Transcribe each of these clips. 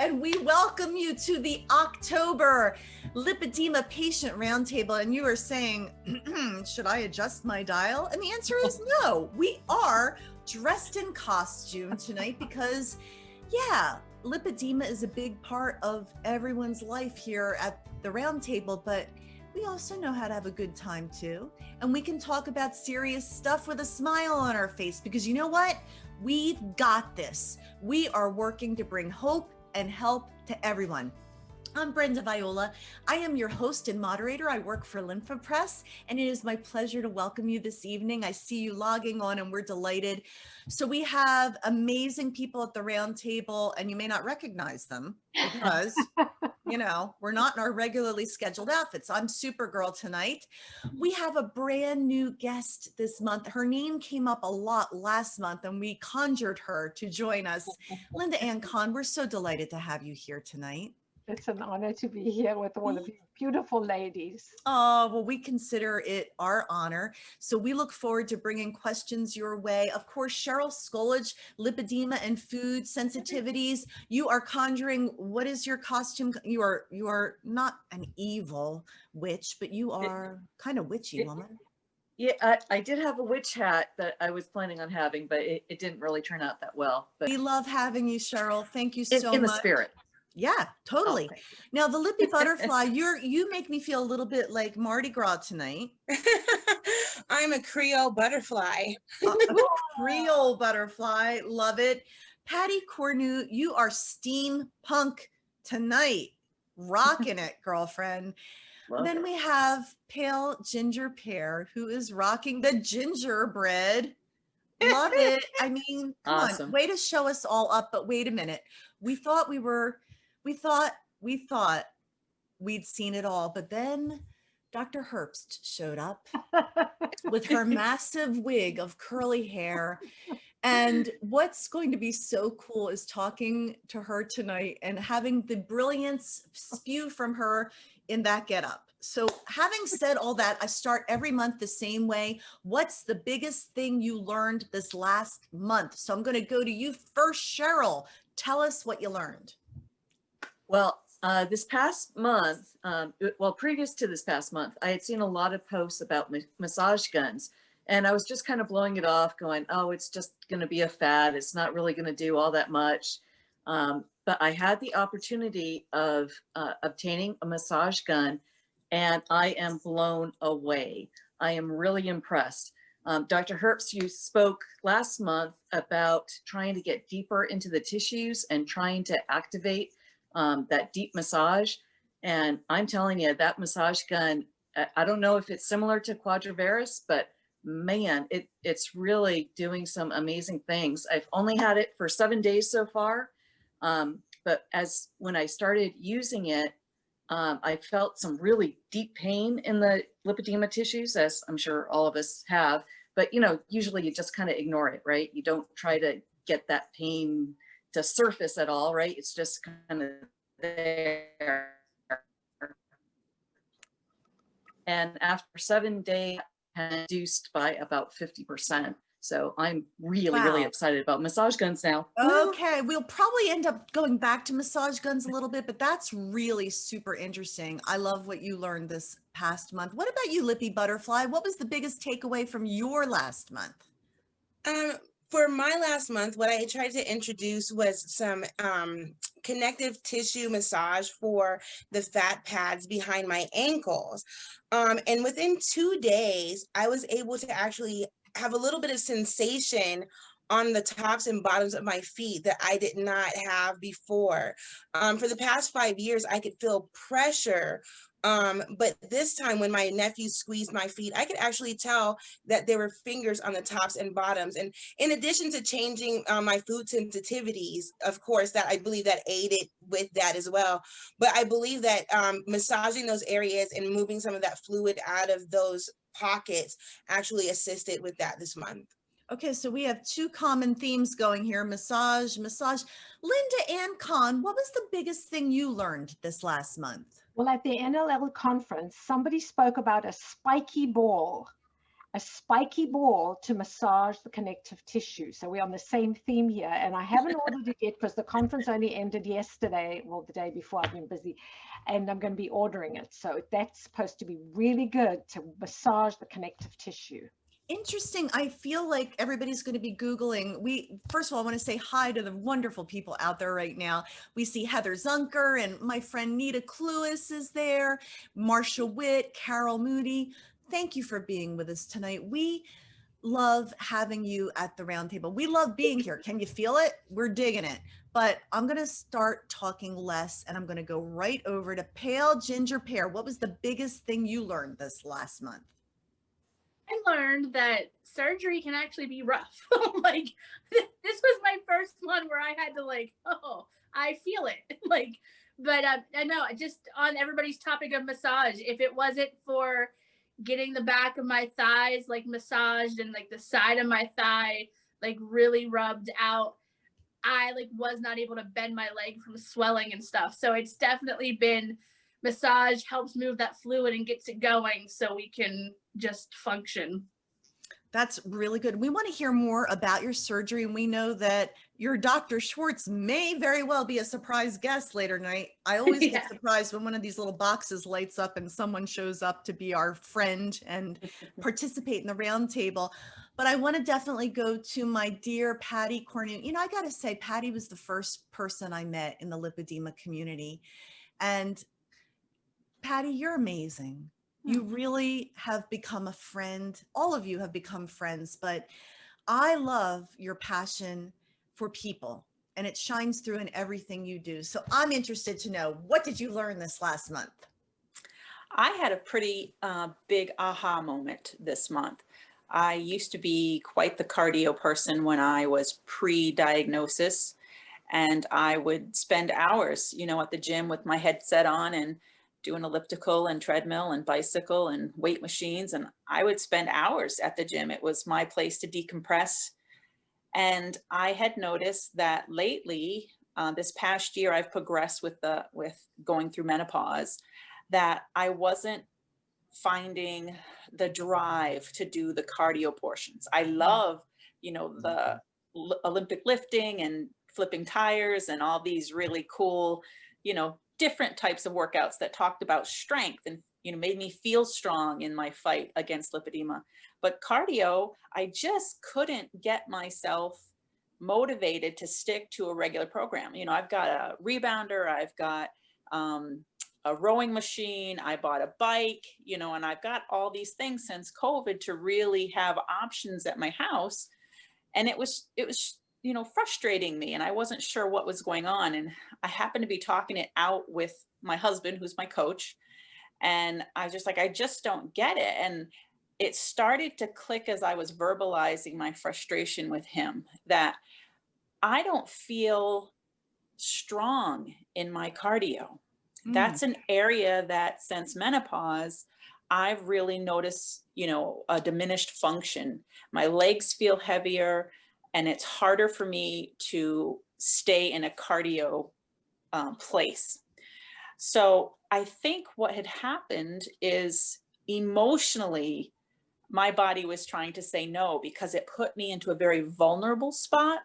And we welcome you to the October Lipedema Patient Roundtable. And you are saying, should I adjust my dial? And the answer is no. We are dressed in costume tonight because, yeah, lipedema is a big part of everyone's life here at the Roundtable, but we also know how to have a good time too. And we can talk about serious stuff with a smile on our face because you know what? We've got this. We are working to bring hope and help to everyone. I'm Brenda Viola. I am your host and moderator. I work for Lympha Press, and it is my pleasure to welcome you this evening. I see you logging on, and we're delighted. So we have amazing people at the round table, and you may not recognize them because, you know, we're not in our regularly scheduled outfits. I'm Supergirl tonight. We have a brand new guest this month. Her name came up a lot last month, and we conjured her to join us. Linda Ann Kahn, we're so delighted to have you here tonight. It's an honor to be here with one of you beautiful ladies. Oh, well, we consider it our honor. So we look forward to bringing questions your way. Of course, Cheryl Scoledge, lipedema and food sensitivities. You are conjuring, what is your costume? You are not an evil witch, but you are kind of witchy, woman. Yeah, I did have a witch hat that I was planning on having, but it didn't really turn out that well. But we love having you, Cheryl. Thank you so much. In the spirit. Yeah, totally. Oh, now the lippy butterfly, you make me feel a little bit like Mardi Gras tonight. I'm a Creole butterfly. A Creole butterfly, love it. Pattie Cornute, you are steampunk tonight. Rocking it, girlfriend. Love then it. We have Pale Ginger Pear, who is rocking the gingerbread. Love it. I mean, come awesome. On, way to show us all up, but wait a minute. We thought we'd seen it all, but then Dr. Herbst showed up with her massive wig of curly hair. And what's going to be so cool is talking to her tonight and having the brilliance spew from her in that getup. So having said all that, I start every month the same way. What's the biggest thing you learned this last month? So I'm going to go to you first, Cheryl. Tell us what you learned. Well, this past month, previous to this past month, I had seen a lot of posts about massage guns, and I was just kind of blowing it off going, oh, it's just going to be a fad. It's not really going to do all that much. But I had the opportunity of obtaining a massage gun, and I am blown away. I am really impressed. Dr. Herbst, you spoke last month about trying to get deeper into the tissues and trying to activate that deep massage. And I'm telling you, that massage gun, I don't know if it's similar to Quadrivaris, but man, it's really doing some amazing things. I've only had it for 7 days so far. But when I started using it, I felt some really deep pain in the lipedema tissues, as I'm sure all of us have. But, you know, usually you just kind of ignore it, right? You don't try to get that pain to surface at all, right? It's just kind of there. And after 7 days, reduced by about 50%. So I'm really excited about massage guns now. Okay, we'll probably end up going back to massage guns a little bit, but that's really super interesting. I love what you learned this past month. What about you, Lippy Butterfly? What was the biggest takeaway from your last month? For my last month, what I tried to introduce was some connective tissue massage for the fat pads behind my ankles. And within 2 days, I was able to actually have a little bit of sensation on the tops and bottoms of my feet that I did not have before. For the past 5 years, I could feel pressure. But this time when my nephew squeezed my feet, I could actually tell that there were fingers on the tops and bottoms. And in addition to changing my food sensitivities, of course, that I believe that aided with that as well. But I believe that massaging those areas and moving some of that fluid out of those pockets actually assisted with that this month. Okay, so we have two common themes going here, massage. Linda Ann Kahn, what was the biggest thing you learned this last month? Well, at the NLL conference, somebody spoke about a spiky ball. a spiky ball to massage the connective tissue. So we're on the same theme here. And I haven't ordered it yet because the conference only ended yesterday. Well, the day before, I've been busy. And I'm going to be ordering it. So that's supposed to be really good to massage the connective tissue. Interesting. I feel like everybody's going to be Googling. First of all, I want to say hi to the wonderful people out there right now. We see Heather Zunker and my friend Nita Cluis is there, Marsha Witt, Carol Moody. Thank you for being with us tonight. We love having you at the roundtable. We love being here. Can you feel it? We're digging it. But I'm going to start talking less and I'm going to go right over to Pale Ginger Pear. What was the biggest thing you learned this last month? I learned that surgery can actually be rough. Like this was my first one where I had to I feel it. But I know, just on everybody's topic of massage, if it wasn't for getting the back of my thighs massaged and the side of my thigh really rubbed out, I was not able to bend my leg from swelling and stuff. So it's definitely been massage helps move that fluid and gets it going so we can just function. That's really good. We want to hear more about your surgery. And we know that your Dr. Schwartz may very well be a surprise guest later tonight. I always get surprised when one of these little boxes lights up and someone shows up to be our friend and participate in the roundtable. But I want to definitely go to my dear Pattie Cornute. You know, I got to say, Pattie was the first person I met in the lipedema community. And Pattie, you're amazing. You really have become a friend. All of you have become friends, but I love your passion for people and it shines through in everything you do. So I'm interested to know, what did you learn this last month? I had a pretty big aha moment this month. I used to be quite the cardio person when I was pre-diagnosis, and I would spend hours, at the gym with my headset on and doing elliptical and treadmill and bicycle and weight machines. And I would spend hours at the gym. It was my place to decompress. And I had noticed that lately, this past year, I've progressed with going through menopause, that I wasn't finding the drive to do the cardio portions. I love, the Olympic lifting and flipping tires and all these really cool, different types of workouts that talked about strength and, made me feel strong in my fight against lipedema. But cardio, I just couldn't get myself motivated to stick to a regular program. I've got a rebounder, I've got a rowing machine, I bought a bike, and I've got all these things since COVID to really have options at my house. And it was frustrating me, and I wasn't sure what was going on. And I happened to be talking it out with my husband, who's my coach. And I was just like, I just don't get it. And it started to click as I was verbalizing my frustration with him, that I don't feel strong in my cardio. That's an area that since menopause, I've really noticed, a diminished function. My legs feel heavier, and it's harder for me to stay in a cardio place. So I think what had happened is emotionally, my body was trying to say no, because it put me into a very vulnerable spot.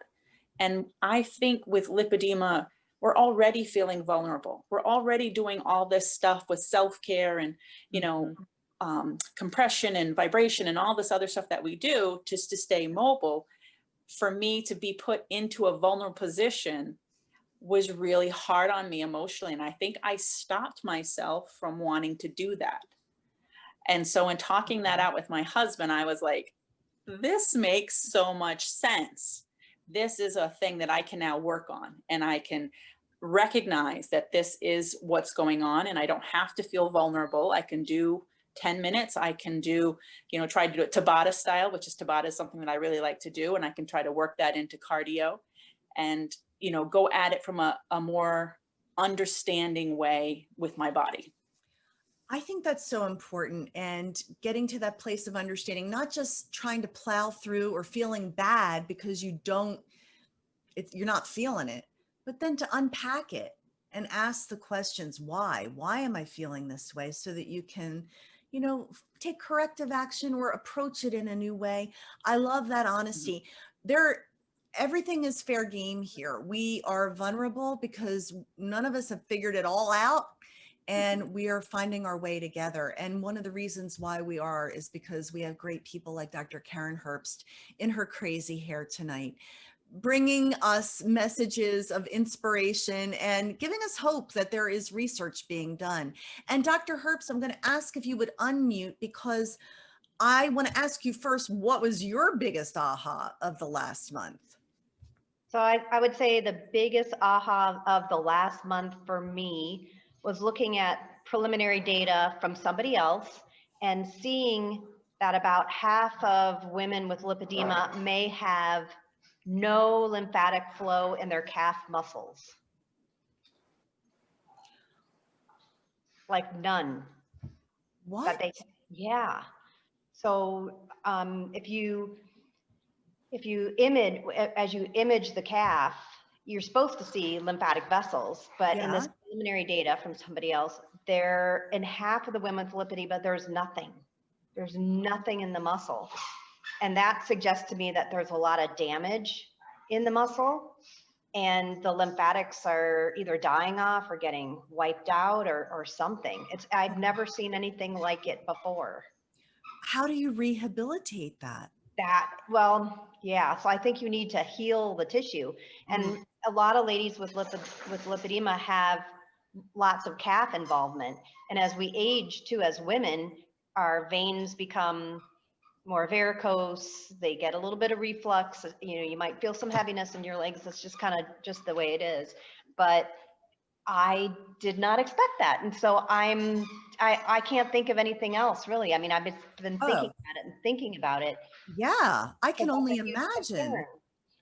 And I think with lipedema, we're already feeling vulnerable. We're already doing all this stuff with self-care and, compression and vibration and all this other stuff that we do just to stay mobile. For me to be put into a vulnerable position was really hard on me emotionally. And I think I stopped myself from wanting to do that. And so in talking that out with my husband, I was like, this makes so much sense. This is a thing that I can now work on, and I can recognize that this is what's going on, and I don't have to feel vulnerable. I can do 10 minutes. I can do, try to do it Tabata style, which is Tabata is something that I really like to do. And I can try to work that into cardio and, go at it from a more understanding way with my body. I think that's so important, and getting to that place of understanding, not just trying to plow through or feeling bad because you're not feeling it, but then to unpack it and ask the questions, why am I feeling this way, so that you can, take corrective action or approach it in a new way. I love that honesty. Everything is fair game here. We are vulnerable because none of us have figured it all out, and we are finding our way together. And one of the reasons why we are is because we have great people like Dr. Karen Herbst in her crazy hair tonight, bringing us messages of inspiration and giving us hope that there is research being done. And Dr. Herbst, I'm going to ask if you would unmute, because I want to ask you first, what was your biggest aha of the last month? So I would say the biggest aha of the last month for me was looking at preliminary data from somebody else and seeing that about half of women with lipedema may have no lymphatic flow in their calf muscles. Like none. What? Yeah. So if you image, as you image the calf, you're supposed to see lymphatic vessels, but in this preliminary data from somebody else, there in half of the women with lipedema, there's nothing. There's nothing in the muscle. And that suggests to me that there's a lot of damage in the muscle, and the lymphatics are either dying off or getting wiped out or something. I've never seen anything like it before. How do you rehabilitate that? Well, yeah. So I think you need to heal the tissue, and a lot of ladies with lipedema have lots of calf involvement. And as we age too, as women, our veins become more varicose. They get a little bit of reflux. You might feel some heaviness in your legs. That's just kind of just the way it is. But I did not expect that. And so I can't think of anything else really. I mean, I've been thinking about it and thinking about it. Yeah, I can only imagine.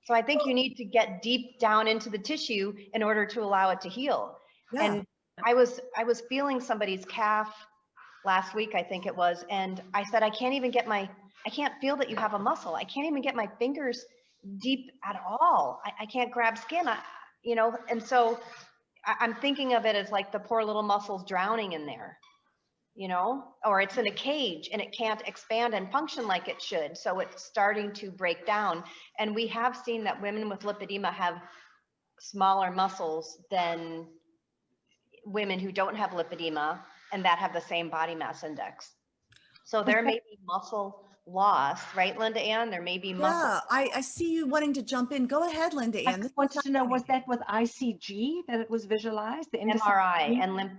So I think you need to get deep down into the tissue in order to allow it to heal. Yeah. And I was feeling somebody's calf last week, I think it was. And I said, I can't feel that you have a muscle. I can't even get my fingers deep at all. I can't grab skin, and so I'm thinking of it as like the poor little muscles drowning in there, or it's in a cage and it can't expand and function like it should. So it's starting to break down. And we have seen that women with lipedema have smaller muscles than women who don't have lipedema and that have the same body mass index. So there may be muscle loss, right, Linda Ann? There may be muscle. Yeah, I see you wanting to jump in. Go ahead, Linda Ann. I just wanted to know, was that with ICG that it was visualized? The MRI and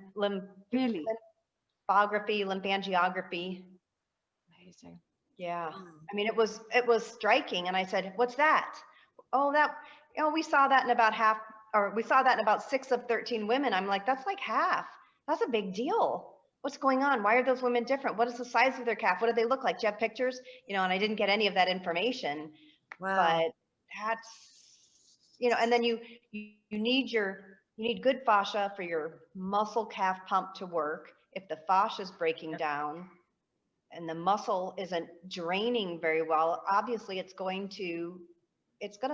really? lymphography, lymphangiography. Amazing. Yeah. I mean, it was striking. And I said, what's that? Oh, we saw that in about 6 of 13 women. I'm like, that's like half. That's a big deal. What's going on? Why are those women different? What is the size of their calf? What do they look like? Do you have pictures? And I didn't get any of that information. Wow. But that's, and then you need good fascia for your muscle calf pump to work. If the fascia is breaking down and the muscle isn't draining very well, obviously it's going to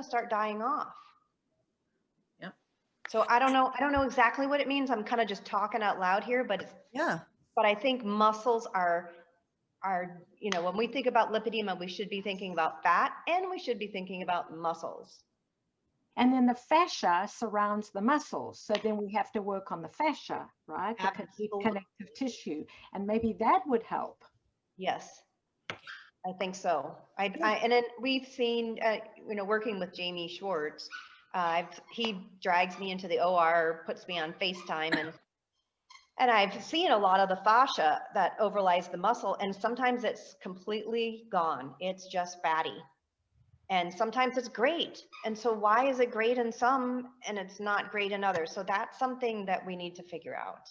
start dying off. Yep. So I don't know exactly what it means. I'm kind of just talking out loud here, but but I think muscles are, when we think about lipedema, we should be thinking about fat and we should be thinking about muscles. And then the fascia surrounds the muscles. So then we have to work on the fascia, right? The connective tissue. And maybe that would help. Yes, I think so. And then we've seen, working with Jamie Schwartz, he drags me into the OR, puts me on FaceTime, and I've seen a lot of the fascia that overlies the muscle, and sometimes it's completely gone. It's just fatty. And sometimes it's great. And so why is it great in some and it's not great in others? So that's something that we need to figure out.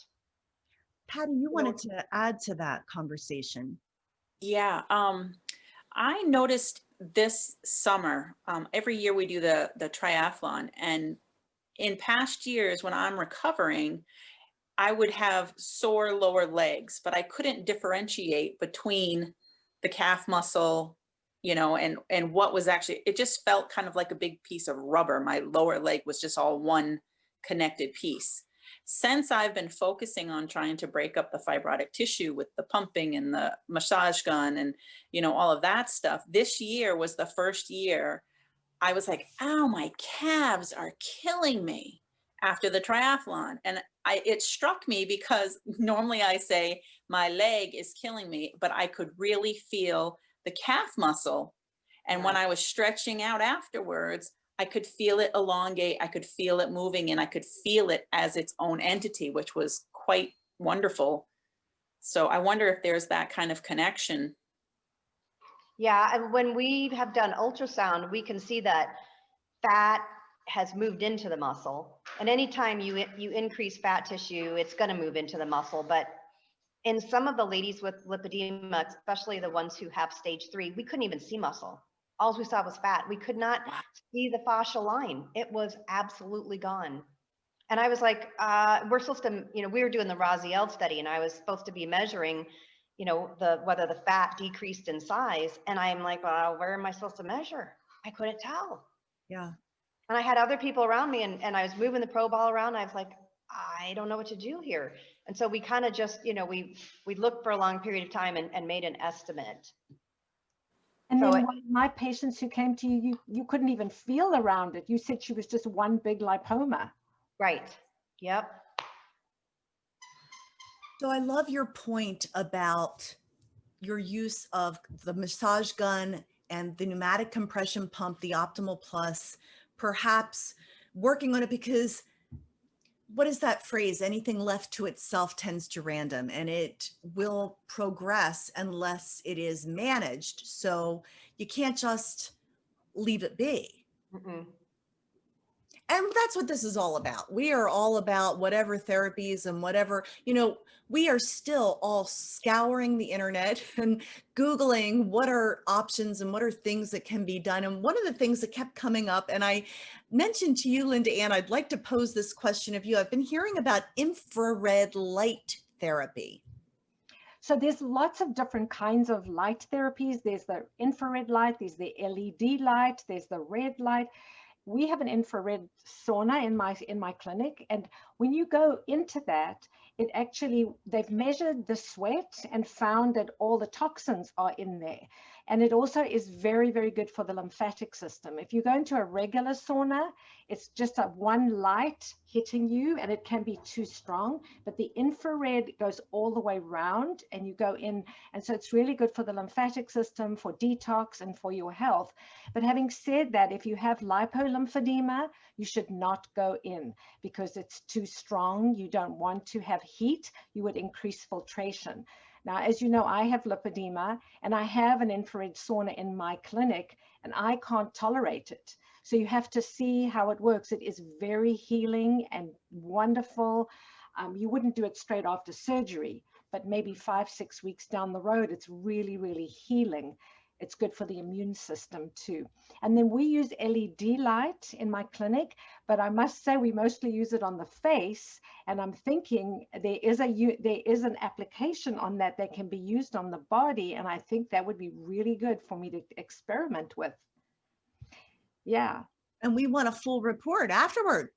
Pattie, you wanted to add to that conversation. Yeah, I noticed this summer, every year we do the triathlon, and in past years when I'm recovering, I would have sore lower legs, but I couldn't differentiate between the calf muscle, and what was actually, it just felt kind of like a big piece of rubber. My lower leg was just all one connected piece. since I've been focusing on trying to break up the fibrotic tissue with the pumping and the massage gun and, you know, all of that stuff, this year was the first year I was like, ow, my calves are killing me after the triathlon. And it struck me because normally I say my leg is killing me, but I could really feel the calf muscle. And when I was stretching out afterwards, I could feel it elongate, I could feel it moving, and I could feel it as its own entity, which was quite wonderful. So I wonder if there's that kind of connection. Yeah, and when we have done ultrasound, we can see that fat has moved into the muscle. And anytime you increase fat tissue, it's going to move into the muscle. But in some of the ladies with lipedema, especially the ones who have stage 3, we couldn't even see muscle. All we saw was fat. We could not see the fascial line. It was absolutely gone. And I was like, we're supposed to, you know, we were doing the Raziel study, and I was supposed to be measuring, you know, whether the fat decreased in size. And I'm like, well, where am I supposed to measure? I couldn't tell. Yeah. And I had other people around me, and I was moving the probe all around. I was like, I don't know what to do here. And so we kind of just, you know, we looked for a long period of time and made an estimate. And So then one of my patients who came to you, you couldn't even feel around it. You said she was just one big lipoma. Right. Yep. So I love your point about your use of the massage gun and the pneumatic compression pump, the Optimal Plus, perhaps working on it, because what is that phrase? Anything left to itself tends to random, and it will progress unless it is managed. So you can't just leave it be. Mm-mm. And that's what this is all about. We are all about whatever therapies and whatever, you know, we are still all scouring the internet and Googling what are options and what are things that can be done. And one of the things that kept coming up, and I mentioned to you, Linda Ann, I'd like to pose this question of you. I've been hearing about infrared light therapy. So there's lots of different kinds of light therapies. There's the infrared light, there's the LED light, there's the red light. We have an infrared sauna in my clinic, and when you go into that, it actually, they've measured the sweat and found that all the toxins are in there. And it also is very, very good for the lymphatic system. If you go into a regular sauna, it's just a one light hitting you, and it can be too strong, but the infrared goes all the way around and you go in. And so it's really good for the lymphatic system, for detox, and for your health. But having said that, if you have lipolymphedema, you should not go in because it's too strong. You don't want to have heat. You would increase filtration. Now, as you know, I have lipedema, and I have an infrared sauna in my clinic, and I can't tolerate it. So you have to see how it works. It is very healing and wonderful. You wouldn't do it straight after surgery, but maybe 5-6 weeks down the road, it's really, really healing. It's good for the immune system too. And then we use LED light in my clinic, but I must say we mostly use it on the face. And I'm thinking there is an application on that can be used on the body. And I think that would be really good for me to experiment with. Yeah. And we want a full report afterward.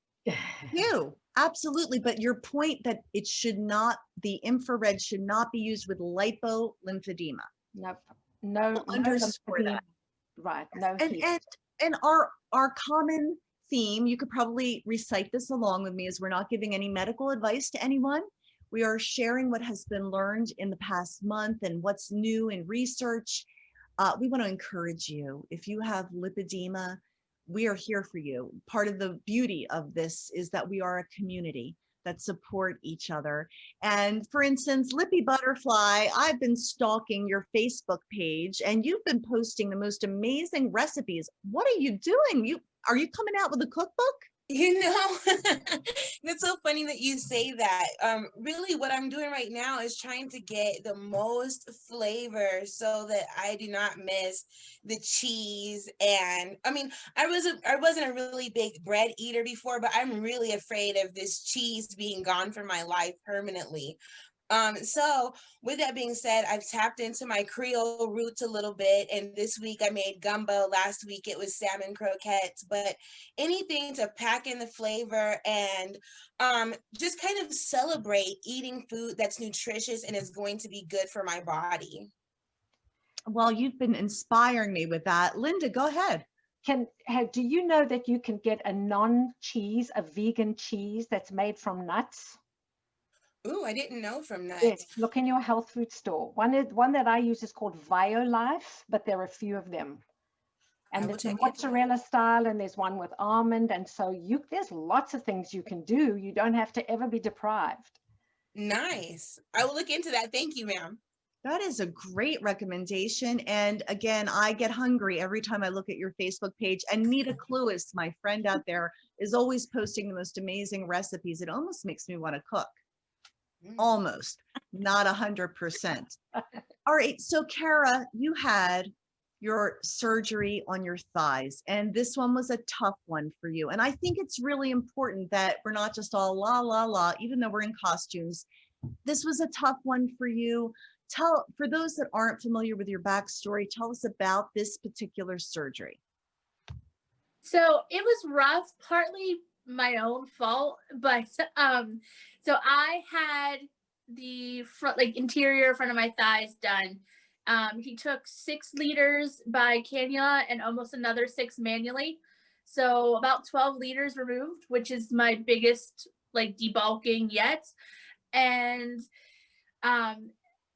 You, absolutely. But your point that it should not, the infrared should not be used with lipolymphedema. Nope. No, underscore no that. Right. No. And our common theme, you could probably recite this along with me, is we're not giving any medical advice to anyone. We are sharing what has been learned in the past month and what's new in research. We want to encourage you. If you have lipedema, we are here for you. Part of the beauty of this is that we are a community that support each other. And for instance, Lippy Butterfly, I've been stalking your Facebook page, and you've been posting the most amazing recipes. What are you doing? Are you coming out with a cookbook? You know, that's so funny that you say that. Really what I'm doing right now is trying to get the most flavor so that I do not miss the cheese. And I mean, I wasn't a really big bread eater before, but I'm really afraid of this cheese being gone from my life permanently. So with that being said, I've tapped into my Creole roots a little bit, and this week I made gumbo. Last week it was salmon croquettes, but anything to pack in the flavor and just kind of celebrate eating food that's nutritious and is going to be good for my body. Well, you've been inspiring me with that. Linda, go ahead. Do you know that you can get a non-cheese, a vegan cheese that's made from nuts? Ooh, I didn't know from nuts. Yes, look in your health food store. One that I use is called Violife, but there are a few of them. And it's a mozzarella style, and there's one with almond. And so there's lots of things you can do. You don't have to ever be deprived. Nice. I will look into that. Thank you, ma'am. That is a great recommendation. And again, I get hungry every time I look at your Facebook page. And Nita Cluis, my friend out there, is always posting the most amazing recipes. It almost makes me want to cook. Almost, not 100%. All right. So Cara, you had your surgery on your thighs, and this one was a tough one for you. And I think it's really important that we're not just all la, la, la, even though we're in costumes. This was a tough one for you. For those that aren't familiar with your backstory, tell us about this particular surgery. So it was rough, partly my own fault, but so I had the front, like interior front of my thighs done. He took 6 liters by cannula and almost another 6 manually. So about 12 liters removed, which is my biggest like debulking yet. And I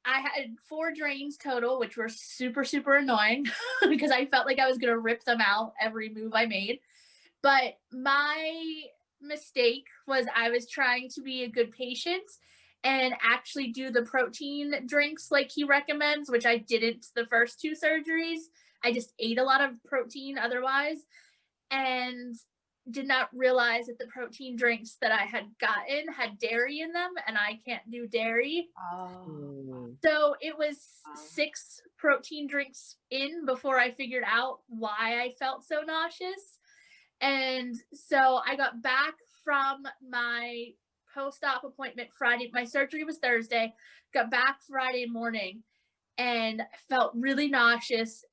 had 4 drains total, which were super, super annoying because I felt like I was going to rip them out every move I made. But my mistake was I was trying to be a good patient and actually do the protein drinks like he recommends, which I didn't the first 2 surgeries. I just ate a lot of protein otherwise and did not realize that the protein drinks that I had gotten had dairy in them, and I can't do dairy. Oh. So it was 6 protein drinks in before I figured out why I felt so nauseous. And so I got back from my post-op appointment Friday. My surgery was Thursday. Got back Friday morning and felt really nauseous.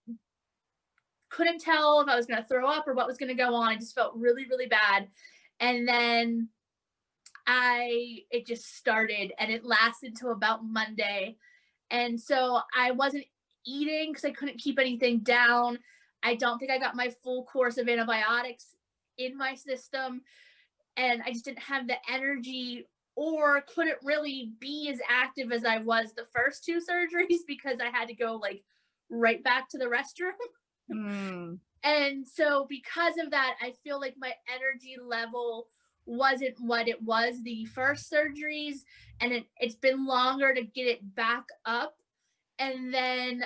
Couldn't tell if I was going to throw up or what was going to go on. I just felt really, really bad. And then it just started, and it lasted till about Monday. And so I wasn't eating because I couldn't keep anything down. I don't think I got my full course of antibiotics in my system. And I just didn't have the energy or couldn't really be as active as I was the first 2 surgeries because I had to go like right back to the restroom. And so because of that, I feel like my energy level wasn't what it was the first surgeries, and it's been longer to get it back up. And then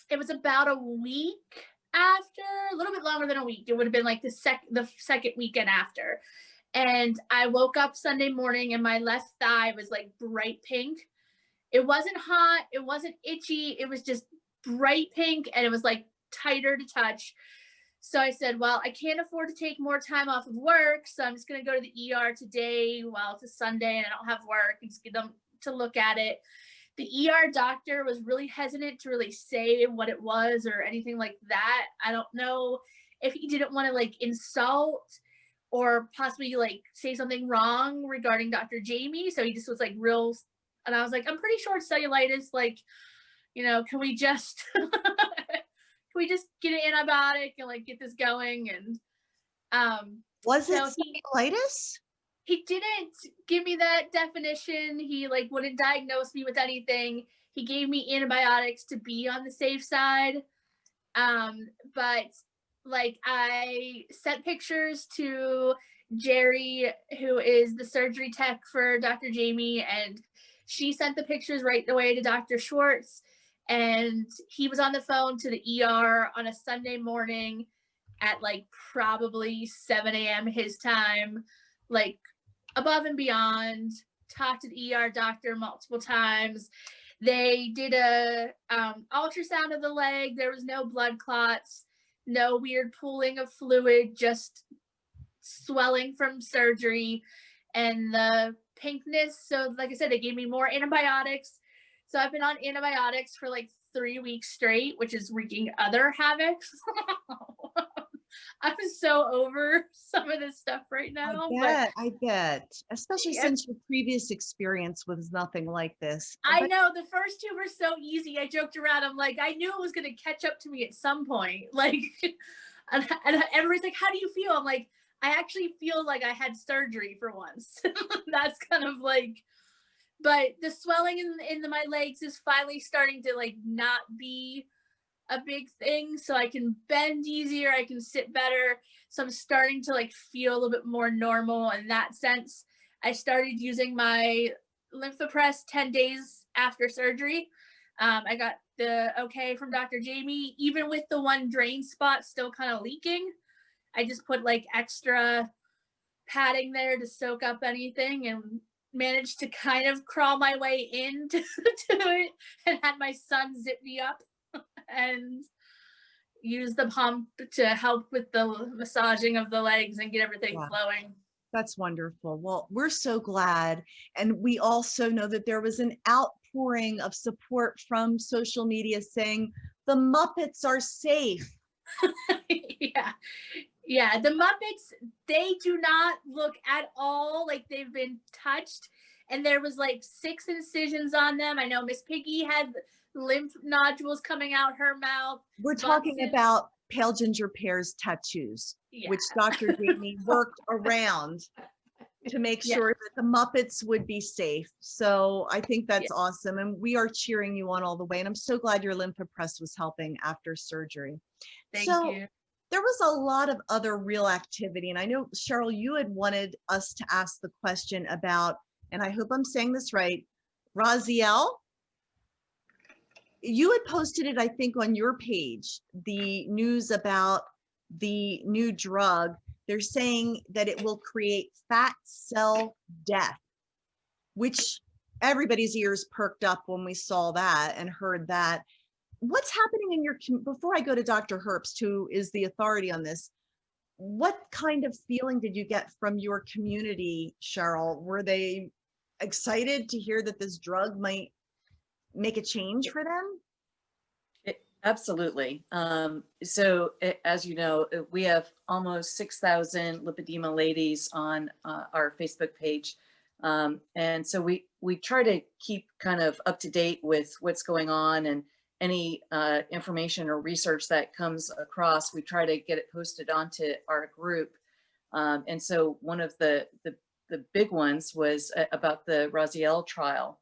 it was about a week after, a little bit longer than a week. It would have been like the second weekend after. And I woke up Sunday morning and my left thigh was like bright pink. It wasn't hot, it wasn't itchy, it was just bright pink, and it was like tighter to touch. So I said, well, I can't afford to take more time off of work, so I'm just going to go to the ER today while it's a Sunday and I don't have work, and just get them to look at it. The ER doctor was really hesitant to really say what it was or anything like that. I don't know if he didn't want to like insult or possibly like say something wrong regarding Dr. Jamie. So he just was like real, and I was like, I'm pretty sure it's cellulitis. Like, you know, can we just get an antibiotic and like get this going? And was it cellulitis? He didn't give me that definition. He like wouldn't diagnose me with anything. He gave me antibiotics to be on the safe side. But like I sent pictures to Jerry, who is the surgery tech for Dr. Jamie, and she sent the pictures right away to Dr. Schwartz. And he was on the phone to the ER on a Sunday morning at like probably 7 a.m. his time, like above and beyond, talked to the ER doctor multiple times. They did a ultrasound of the leg. There was no blood clots, no weird pooling of fluid, just swelling from surgery. And the pinkness. So like I said, they gave me more antibiotics. So I've been on antibiotics for like 3 weeks straight, which is wreaking other havoc. I'm so over some of this stuff right now. I bet, especially Yeah. since your previous experience was nothing like this. I But know the first 2 were so easy. I joked around. I'm like, I knew it was going to catch up to me at some point. Like, and everybody's like, how do you feel? I'm like, I actually feel like I had surgery for once. That's kind of like, but the swelling in my legs is finally starting to like not be a big thing. So I can bend easier. I can sit better. So I'm starting to like feel a little bit more normal in that sense. I started using my Lympha Press 10 days after surgery. I got the okay from Dr. Jamie, even with the one drain spot still kind of leaking. I just put like extra padding there to soak up anything and managed to kind of crawl my way into it and had my son zip me up and use the pump to help with the massaging of the legs and get everything flowing. that's wonderful. Well, we're so glad. And we also know that there was an outpouring of support from social media saying the Muppets are safe. Yeah, the Muppets, they do not look at all like they've been touched. And there was like 6 incisions on them. I know Miss Piggy had lymph nodules coming out her mouth. We're talking about Pale Ginger Pear's tattoos, which Dr. Jamie worked around to make sure that the Muppets would be safe. So I think that's awesome. And we are cheering you on all the way. And I'm so glad your Lympha Press was helping after surgery. Thank you. There was a lot of other real activity. And I know, Cheryl, you had wanted us to ask the question about, and I hope I'm saying this right, Raziel. You had posted it, I think, on your page, the news about the new drug. They're saying that it will create fat cell death, which everybody's ears perked up when we saw that and heard that. What's happening in your, before I go to Dr. Herbst, who is the authority on this, what kind of feeling did you get from your community, Cheryl? Were they excited to hear that this drug might make a change for them? Absolutely. As you know, we have almost 6,000 lipedema ladies on our Facebook page. And so we try to keep kind of up to date with what's going on, and any information or research that comes across, we try to get it posted onto our group. And so one of the big ones was about the Raziel trial.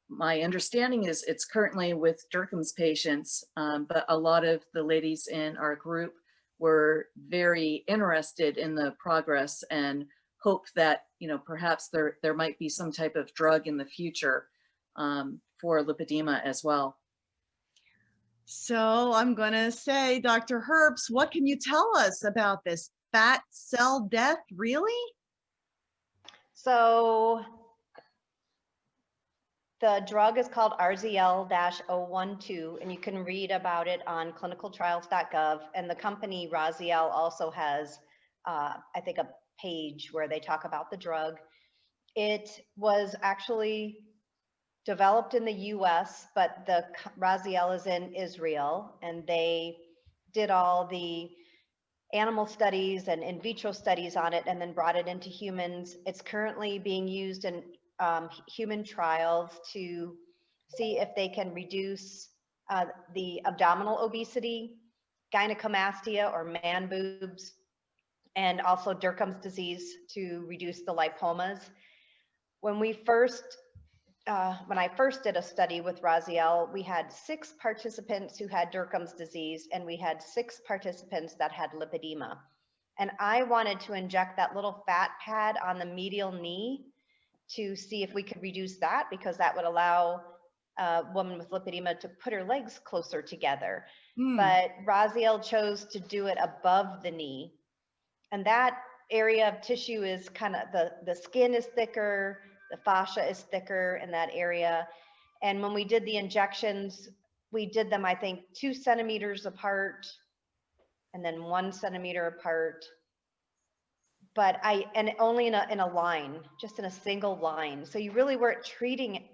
My understanding is it's currently with Derkham's patients, but a lot of the ladies in our group were very interested in the progress and hope that, you know, perhaps there might be some type of drug in the future for lipedema as well. So I'm going to say, Dr. Herbst, what can you tell us about this fat cell death, really? So the drug is called RZL-012, and you can read about it on clinicaltrials.gov. And the company Raziel also has, I think, a page where they talk about the drug. It was actually developed in the US, but the Raziel is in Israel, and they did all the animal studies and in vitro studies on it and then brought it into humans. It's currently being used in human trials to see if they can reduce the abdominal obesity, gynecomastia or man boobs, and also Derkham's disease to reduce the lipomas. When I first did a study with Raziel, we had 6 participants who had Derkham's disease, and we had 6 participants that had lipedema. And I wanted to inject that little fat pad on the medial knee to see if we could reduce that, because that would allow a woman with lipedema to put her legs closer together. But Raziel chose to do it above the knee. And that area of tissue is kind of, the skin is thicker, the fascia is thicker in that area. And when we did the injections, we did them, I think, 2 centimeters apart and then 1 centimeter apart. but and only in a line, just in a single line. So you really weren't treating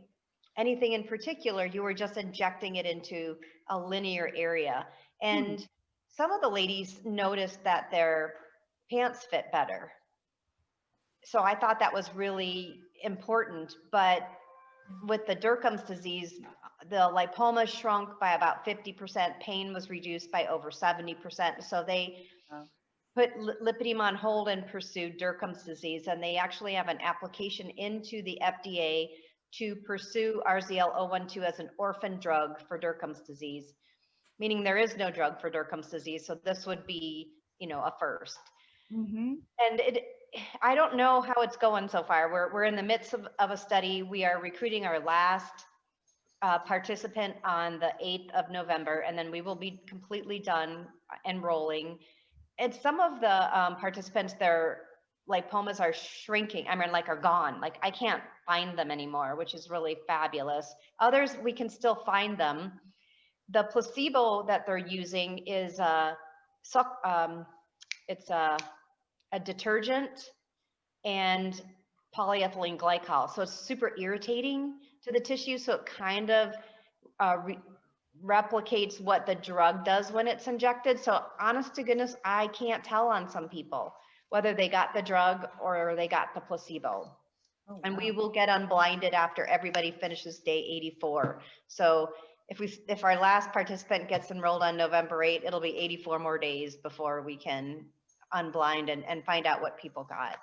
anything in particular. You were just injecting it into a linear area. And some of the ladies noticed that their pants fit better. So I thought that was really important. But with the Derkham's disease, the lipoma shrunk by about 50%. Pain was reduced by over 70%. So they put lipedema on hold and pursued Derkham's disease. And they actually have an application into the FDA to pursue RZL-012 as an orphan drug for Derkham's disease, meaning there is no drug for Derkham's disease. So this would be, a first. And I don't know how it's going so far. We're in the midst of a study. We are recruiting our last participant on the 8th of November, and then we will be completely done enrolling. And some of the participants, their lipomas are shrinking. Are gone. Like I can't find them anymore, which is really fabulous. Others, we can still find them. The placebo that they're using is it's a detergent and polyethylene glycol. So it's super irritating to the tissue. So it kind of replicates what the drug does when it's injected. So honest to goodness, I can't tell on some people whether they got the drug or they got the placebo. And we will get unblinded after everybody finishes day 84. So if our last participant gets enrolled on November 8th, it'll be 84 more days before we can unblind and find out what people got.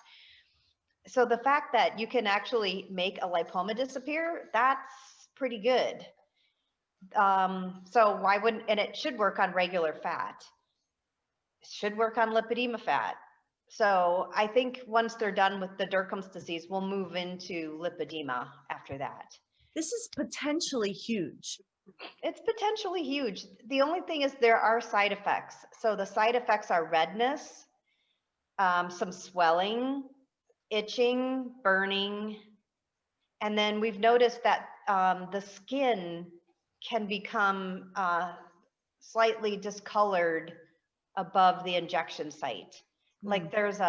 So the fact that you can actually make a lipoma disappear, that's pretty good. So why wouldn't, and it should work on regular fat. It should work on lipedema fat. So I think once they're done with the Derkham's disease, we'll move into lipedema after that. This is potentially huge. It's potentially huge. The only thing is there are side effects. So the side effects are redness, some swelling, itching, burning. And then we've noticed that the skin can become slightly discolored above the injection site. Like there's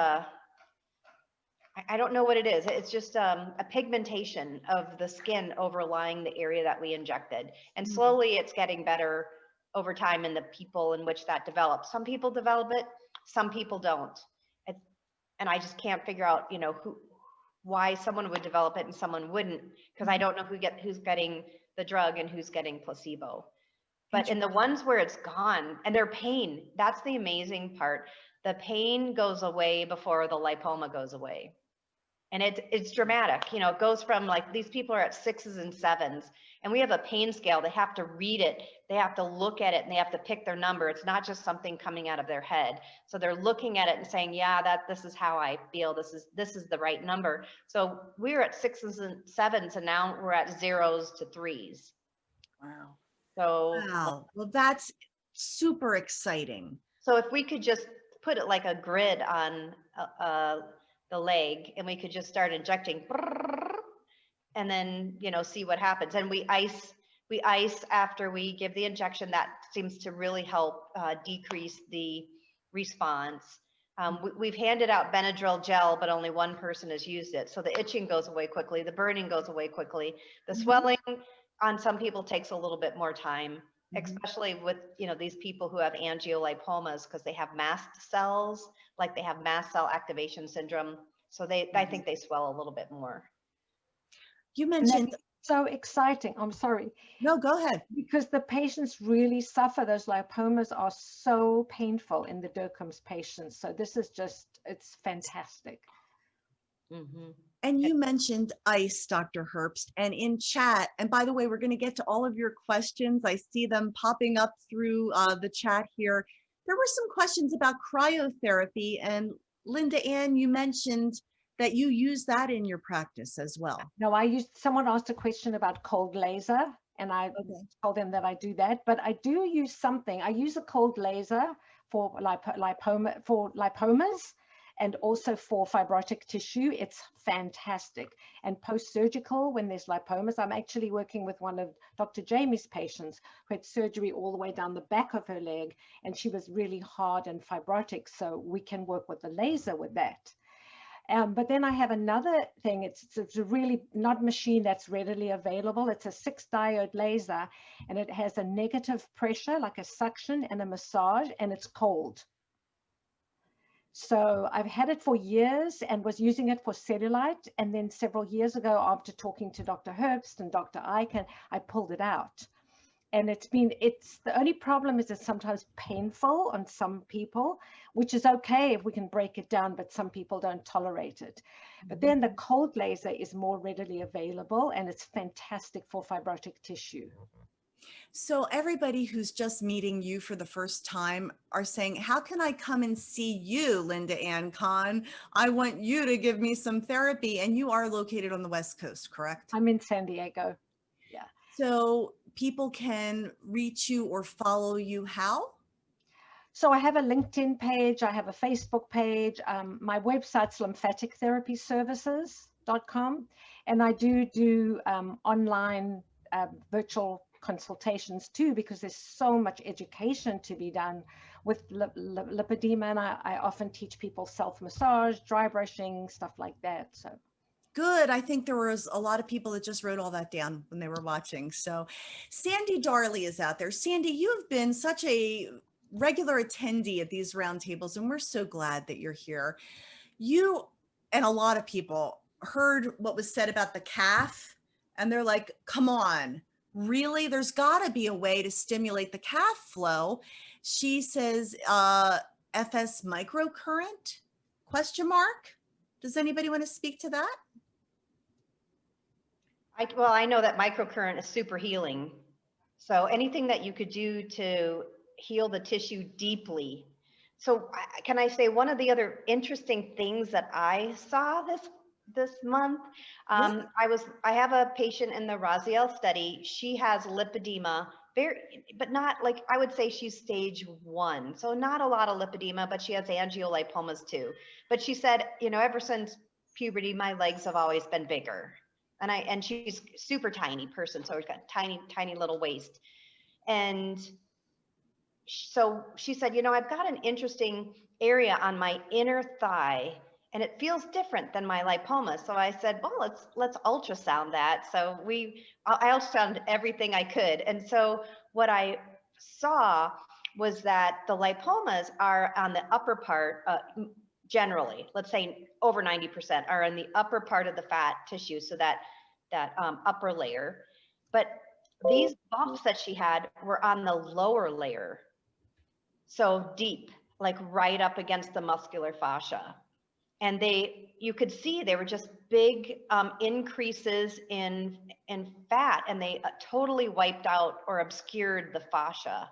I don't know what it is. It's just a pigmentation of the skin overlying the area that we injected. And slowly it's getting better over time in the people in which that develops. Some people develop it, some people don't. And I just can't figure out, why someone would develop it and someone wouldn't, because I don't know who's getting the drug and who's getting placebo. But in the ones where it's gone and their pain, that's the amazing part. The pain goes away before the lipoma goes away. And it's dramatic. It goes from like, these people are at 6s and 7s, and we have a pain scale. They have to read it. They have to look at it, and they have to pick their number. It's not just something coming out of their head. So they're looking at it and saying, yeah, this is how I feel. This is the right number. So we're at 6s and 7s, and now we're at 0s to 3s. Wow. So Wow. Well, that's super exciting. So if we could just put it like a grid on the leg, and we could just start injecting, and then see what happens. And we ice after we give the injection. That seems to really help decrease the response. We've handed out Benadryl gel, but only one person has used it. So the itching goes away quickly. The burning goes away quickly. The swelling on some people takes a little bit more time, especially with, these people who have angiolipomas, because they have mast cells, like they have mast cell activation syndrome. So I think they swell a little bit more. You mentioned so exciting. I'm sorry. No, go ahead. Because the patients really suffer. Those lipomas are so painful in the Derkham's patients. So this is it's fantastic. And you mentioned ice, Dr. Herbst, and in chat, and by the way, we're going to get to all of your questions. I see them popping up through the chat here. There were some questions about cryotherapy, and Linda Ann, you mentioned that you use that in your practice as well. No, someone asked a question about cold laser, and I told them that I do that, but I do use something. I use a cold laser for lipomas and also for fibrotic tissue. It's fantastic. And post-surgical, when there's lipomas, I'm actually working with one of Dr. Jamie's patients who had surgery all the way down the back of her leg, and she was really hard and fibrotic, so we can work with the laser with that. But then I have another thing. It's a really not machine that's readily available. It's a 6-diode laser, and it has a negative pressure, like a suction and a massage, and it's cold. So I've had it for years and was using it for cellulite. And then several years ago, after talking to Dr. Herbst and Dr. Eichen, I pulled it out. And the only problem is it's sometimes painful on some people, which is okay if we can break it down, but some people don't tolerate it. But then the cold laser is more readily available, and it's fantastic for fibrotic tissue. So everybody who's just meeting you for the first time are saying, how can I come and see you, Linda Ann Kahn? I want you to give me some therapy. And you are located on the West Coast, correct? I'm in San Diego. Yeah. So people can reach you or follow you how? So I have a LinkedIn page. I have a Facebook page. My website's lymphatictherapyservices.com. And I do online virtual consultations too, because there's so much education to be done with lipedema. And I often teach people self-massage, dry brushing, stuff like that. So. Good. I think there was a lot of people that just wrote all that down when they were watching. So Sandy Darley is out there. Sandy, you have been such a regular attendee at these roundtables, and we're so glad that you're here. You and a lot of people heard what was said about the calf, and they're like, come on, really? There's got to be a way to stimulate the calf flow. She says, FS microcurrent, question mark? Does anybody want to speak to that? Well, I know that microcurrent is super healing. So anything that you could do to heal the tissue deeply. So can I say one of the other interesting things that I saw this month? I have a patient in the Raziel study. She has lipedema, but not like, I would say she's stage 1. So not a lot of lipedema, but she has angiolipomas too. But she said, ever since puberty, my legs have always been bigger. And she's super tiny person. So she's got tiny, tiny little waist. And so she said, I've got an interesting area on my inner thigh, and it feels different than my lipoma. So I said, well, let's ultrasound that. So I ultrasounded everything I could. And so what I saw was that the lipomas are on the upper part, generally, let's say over 90% are in the upper part of the fat tissue. So that upper layer, but these bumps that she had were on the lower layer. So deep, like right up against the muscular fascia. And you could see they were just big increases in fat, and they totally wiped out or obscured the fascia.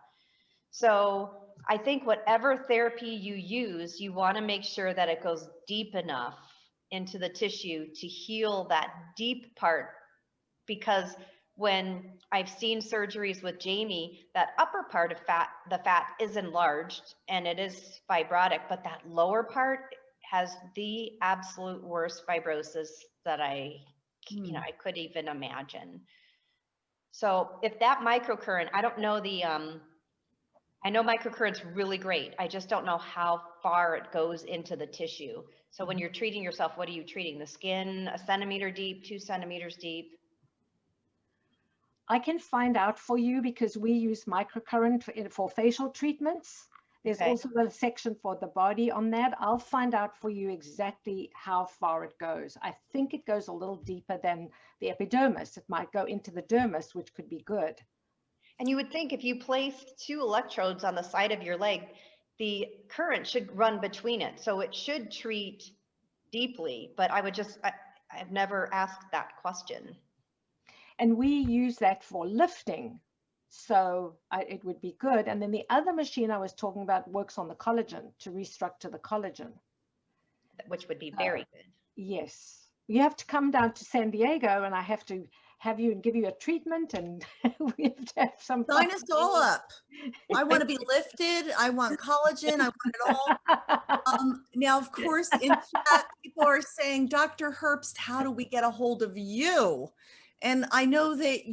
So I think whatever therapy you use, you want to make sure that it goes deep enough into the tissue to heal that deep part, because when I've seen surgeries with Jamie, that upper part of the fat is enlarged and it is fibrotic, but that lower part has the absolute worst fibrosis that I could even imagine. So if that microcurrent, I don't know I know microcurrent's really great. I just don't know how far it goes into the tissue. So when you're treating yourself, what are you treating? The skin, 1 centimeter deep, 2 centimeters deep? I can find out for you, because we use microcurrent for facial treatments. There's also a section for the body on that. I'll find out for you exactly how far it goes. I think it goes a little deeper than the epidermis. It might go into the dermis, which could be good. And you would think if you placed 2 electrodes on the side of your leg, the current should run between it. So it should treat deeply, but I've never asked that question. And we use that for lifting. So it would be good. And then the other machine I was talking about works on the collagen, to restructure the collagen. Which would be very good. Yes. You have to come down to San Diego, and I have to have you and give you a treatment, and we have to have some fun. Sign us all up. I want to be lifted. I want collagen. I want it all. Now, of course, in chat, people are saying, Dr. Herbst, how do we get a hold of you? And I know that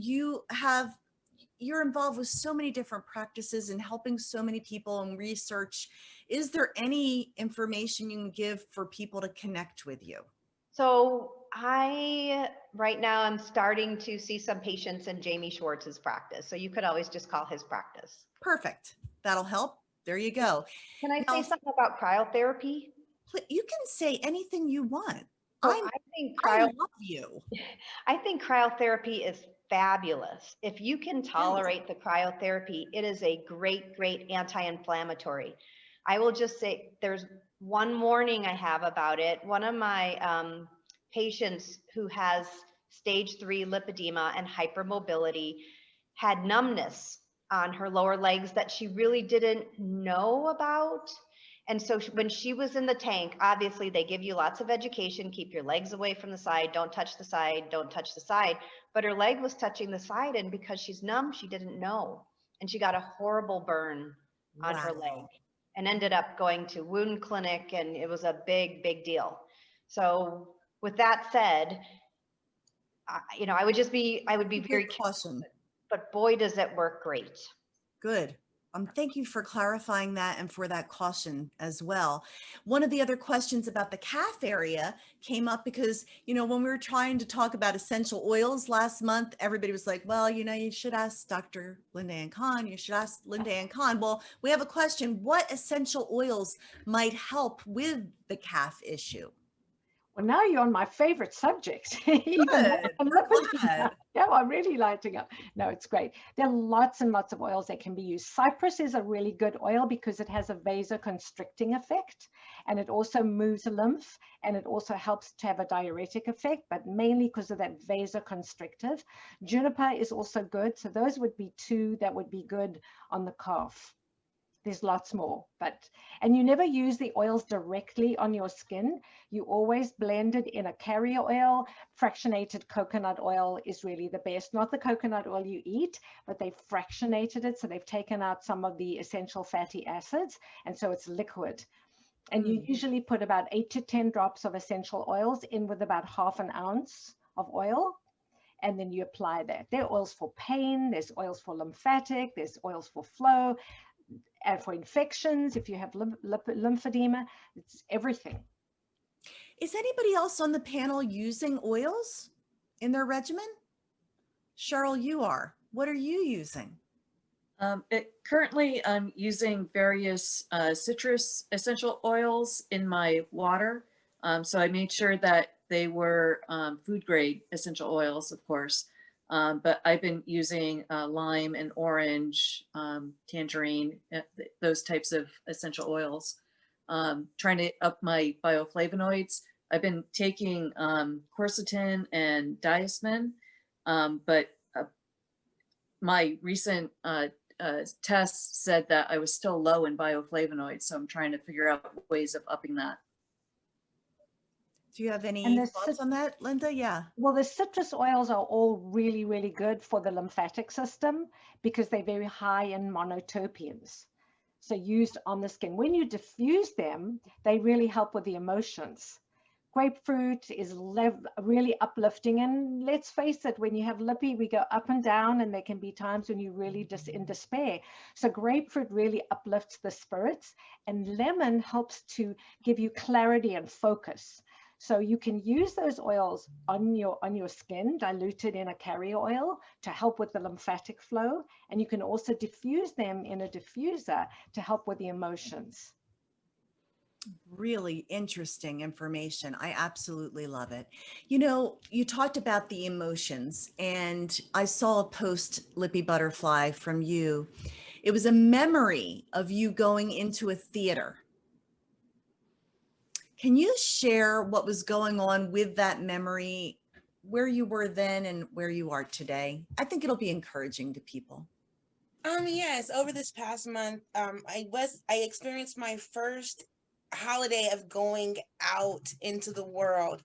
you're involved with so many different practices and helping so many people and research Is there any information you can give for people to connect with you? So right now I'm starting to see some patients in Jamie Schwartz's practice. So you could always just call his practice. Perfect. That'll help. There you go. Can I Now, say something about cryotherapy? you can say anything you want. So I think love you. I think cryotherapy is fabulous. If you can tolerate the cryotherapy, it is a great, great anti-inflammatory. I will just say there's one warning I have about it. One of my patients who has stage 3 lipedema and hypermobility had numbness on her lower legs that she really didn't know about. And so when she was in the tank, obviously they give you lots of education, keep your legs away from the side, don't touch the side, don't touch the side. But her leg was touching the side, and because she's numb, she didn't know. And she got a horrible burn on her leg and ended up going to wound clinic, and it was a big, big deal. So with that said, I would be very caution. But boy, does it work great. Good. Thank you for clarifying that and for that caution as well. One of the other questions about the calf area came up because, when we were trying to talk about essential oils last month, everybody was like, well, you should ask Dr. Linda Ann Kahn. You should ask Linda Ann Kahn. Well, we have a question. What essential oils might help with the calf issue? Well, now you're on my favorite subject. Even Good. yeah, I'm really lighting up. No, it's great. There are lots and lots of oils that can be used. Cypress is a really good oil because it has a vasoconstricting effect, and it also moves the lymph, and it also helps to have a diuretic effect, but mainly because of that vasoconstrictive. Juniper is also good. So those would be two that would be good on the calf. There's lots more, and you never use the oils directly on your skin. You always blend it in a carrier oil. Fractionated coconut oil is really the best, not the coconut oil you eat, but they've fractionated it. So they've taken out some of the essential fatty acids, and so it's liquid. And you usually put about 8 to 10 drops of essential oils in with about half an ounce of oil. And then you apply that. There are oils for pain, there's oils for lymphatic, there's oils for flow, and for infections, if you have lymphedema, it's everything. Is anybody else on the panel using oils in their regimen? Cheryl, you are. What are you using? Currently, I'm using various citrus essential oils in my water. So I made sure that they were food grade essential oils, of course. But I've been using lime and orange, tangerine, those types of essential oils, trying to up my bioflavonoids. I've been taking quercetin and diasmin, but my recent tests said that I was still low in bioflavonoids, so I'm trying to figure out ways of upping that. Do you have any thoughts on that, Linda? Yeah. Well, the citrus oils are all really, really good for the lymphatic system because they're very high in monoterpenes. So used on the skin. When you diffuse them, they really help with the emotions. Grapefruit is really uplifting. And let's face it, when you have lippy, we go up and down, and there can be times when you're really just in despair. So grapefruit really uplifts the spirits, and lemon helps to give you clarity and focus. So you can use those oils on your skin, diluted in a carrier oil to help with the lymphatic flow. And you can also diffuse them in a diffuser to help with the emotions. Really interesting information. I absolutely love it. You talked about the emotions, and I saw a post, Lippy Butterfly, from you. It was a memory of you going into a theater. Can you share what was going on with that memory, where you were then and where you are today? I think it'll be encouraging to people. Yes, over this past month, I experienced my first holiday of going out into the world.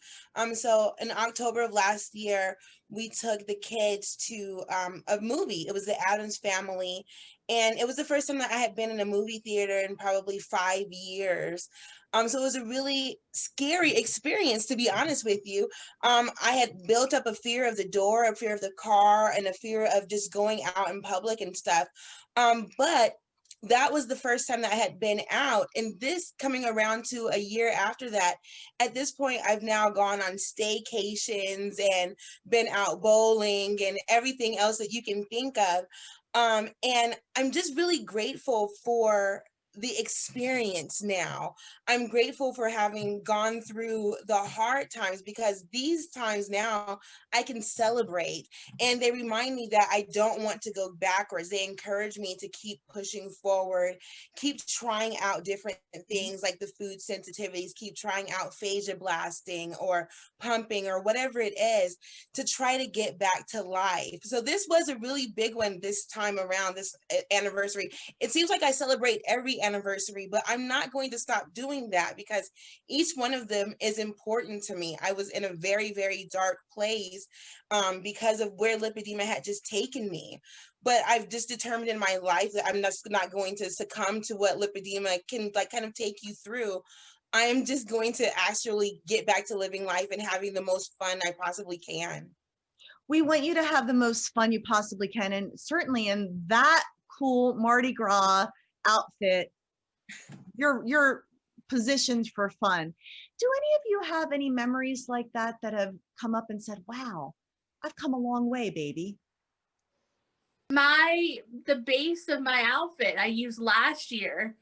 So in October of last year, we took the kids to a movie. It was the Addams Family, and it was the first time that I had been in a movie theater in probably 5 years. So it was a really scary experience, to be honest with you. I had built up a fear of the door, a fear of the car, and a fear of just going out in public and stuff. But that was the first time that I had been out. And this coming around to a year after that, at this point, I've now gone on staycations and been out bowling and everything else that you can think of. And I'm just really grateful for the experience now. I'm grateful for having gone through the hard times, because these times now I can celebrate, and they remind me that I don't want to go backwards. They encourage me to keep pushing forward, keep trying out different things like the food sensitivities, keep trying out phasia blasting or pumping or whatever it is, to try to get back to life. So this was a really big one this time around, this anniversary. It seems like I celebrate every anniversary, but I'm not going to stop doing that, because each one of them is important to me. I was in a very, very dark place because of where lipedema had just taken me. But I've just determined in my life that I'm just not going to succumb to what lipedema can like kind of take you through. I'm just going to actually get back to living life and having the most fun I possibly can. We want you to have the most fun you possibly can. And certainly in that cool Mardi Gras outfit, you're positioned for fun. Do any of you have any memories like that that have come up and said, wow, I've come a long way, baby? The base of my outfit I used last year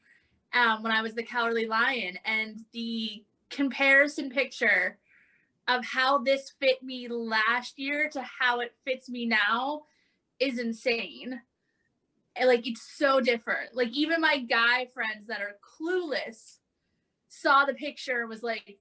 when I was the Cowardly Lion, and the comparison picture of how this fit me last year to how it fits me now is insane. And like, it's so different. Like, even my guy friends that are clueless saw the picture and was like,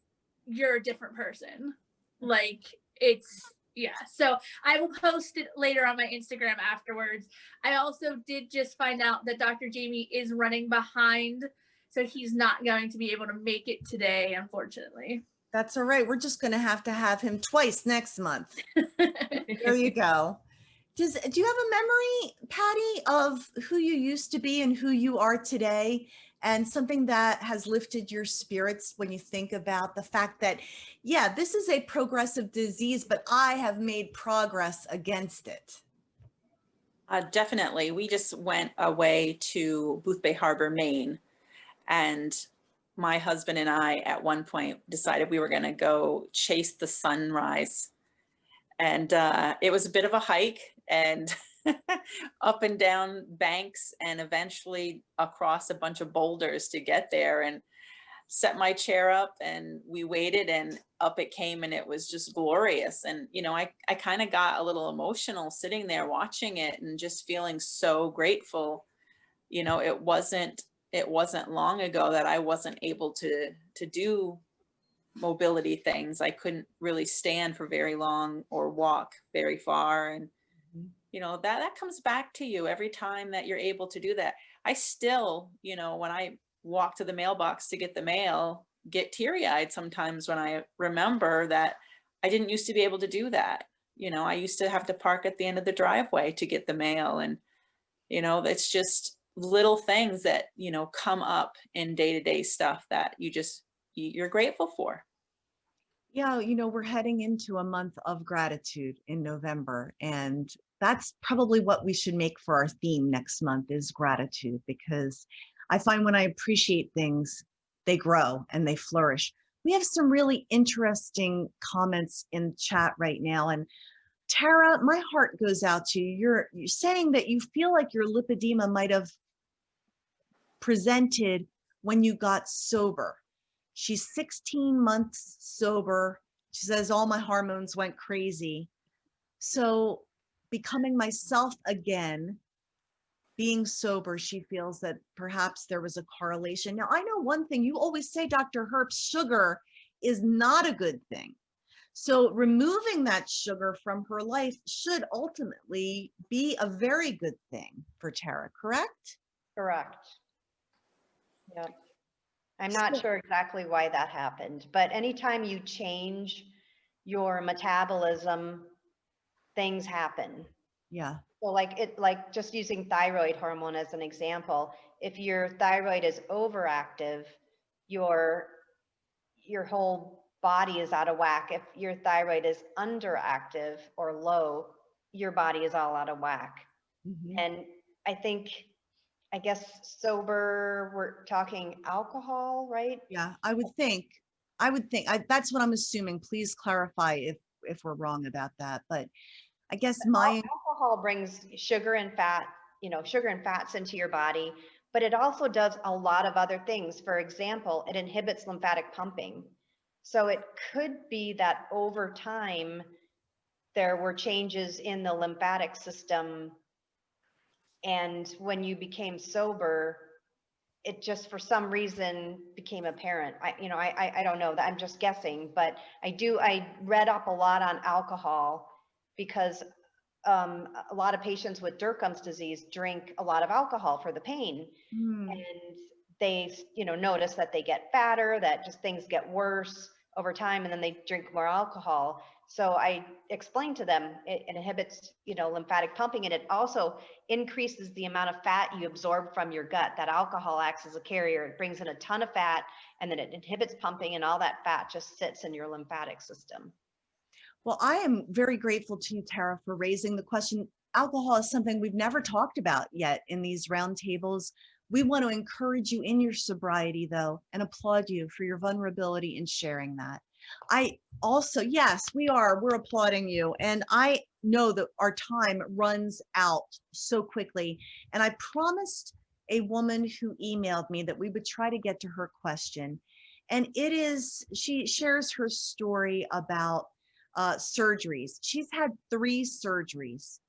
you're a different person. Like, it's, yeah. So I will post it later on my Instagram afterwards. I also did just find out that Dr. Jamie is running behind, so he's not going to be able to make it today, unfortunately. That's all right. We're just going to have him twice next month. There you go. Do you have a memory, Pattie, of who you used to be and who you are today, and something that has lifted your spirits when you think about the fact that, yeah, this is a progressive disease, but I have made progress against it? Definitely. We just went away to Boothbay Harbor, Maine, and my husband and I at one point decided we were going to go chase the sunrise. And it was a bit of a hike, and up and down banks, and eventually across a bunch of boulders to get there, and set my chair up, and we waited, and up it came, and it was just glorious. And, you know, I kind of got a little emotional sitting there watching it and just feeling so grateful. You know, it wasn't long ago that I wasn't able to do mobility things. I couldn't really stand for very long or walk very far. And, you know, that comes back to you every time that you're able to do that. I still, you know, when I walk to the mailbox to get the mail, get teary-eyed sometimes when I remember that I didn't used to be able to do that. You know, I used to have to park at the end of the driveway to get the mail. And, you know, it's just little things that, you know, come up in day-to-day stuff that you're grateful for. Yeah, you know, we're heading into a month of gratitude in November, and that's probably what we should make for our theme next month is gratitude, because I find when I appreciate things, they grow and they flourish. We have some really interesting comments in chat right now. And Tara, my heart goes out to you. You're saying that you feel like your lipedema might have presented when you got sober. She's 16 months sober. She says, all my hormones went crazy. So becoming myself again, being sober, she feels that perhaps there was a correlation. Now, I know one thing, you always say, Dr. Herbst, sugar is not a good thing. So removing that sugar from her life should ultimately be a very good thing for Tara, correct? Correct. Yep. I'm not sure exactly why that happened, but anytime you change your metabolism, things happen. Yeah. So like just using thyroid hormone as an example, if your thyroid is overactive, your whole body is out of whack. If your thyroid is underactive or low, your body is all out of whack. Mm-hmm. And I think I guess sober, we're talking alcohol, right? Yeah, I would think, that's what I'm assuming. Please clarify if we're wrong about that. But I guess my, Alcohol brings sugar and fat, sugar and fats into your body, but it also does a lot of other things. For example, it inhibits lymphatic pumping. So it could be that over time, there were changes in the lymphatic system. And when you became sober, it just for some reason became apparent. I don't know that, I'm just guessing, but I read up a lot on alcohol because a lot of patients with Derkham's disease drink a lot of alcohol for the pain. And they, notice that they get fatter, that just things get worse over time, and then they drink more alcohol. So I explained to them, it inhibits, lymphatic pumping, and it also increases the amount of fat you absorb from your gut. That alcohol acts as a carrier. It brings in a ton of fat, and then it inhibits pumping, and all that fat just sits in your lymphatic system. well, I am very grateful to you, Tara, for raising the question. Alcohol is something we've never talked about yet in these roundtables. We want to encourage you in your sobriety, though, and applaud you for your vulnerability in sharing that. I also, yes, we're applauding you. And I know that our time runs out so quickly. And I promised a woman who emailed me that we would try to get to her question. And she shares her story about surgeries. She's had 3 surgeries,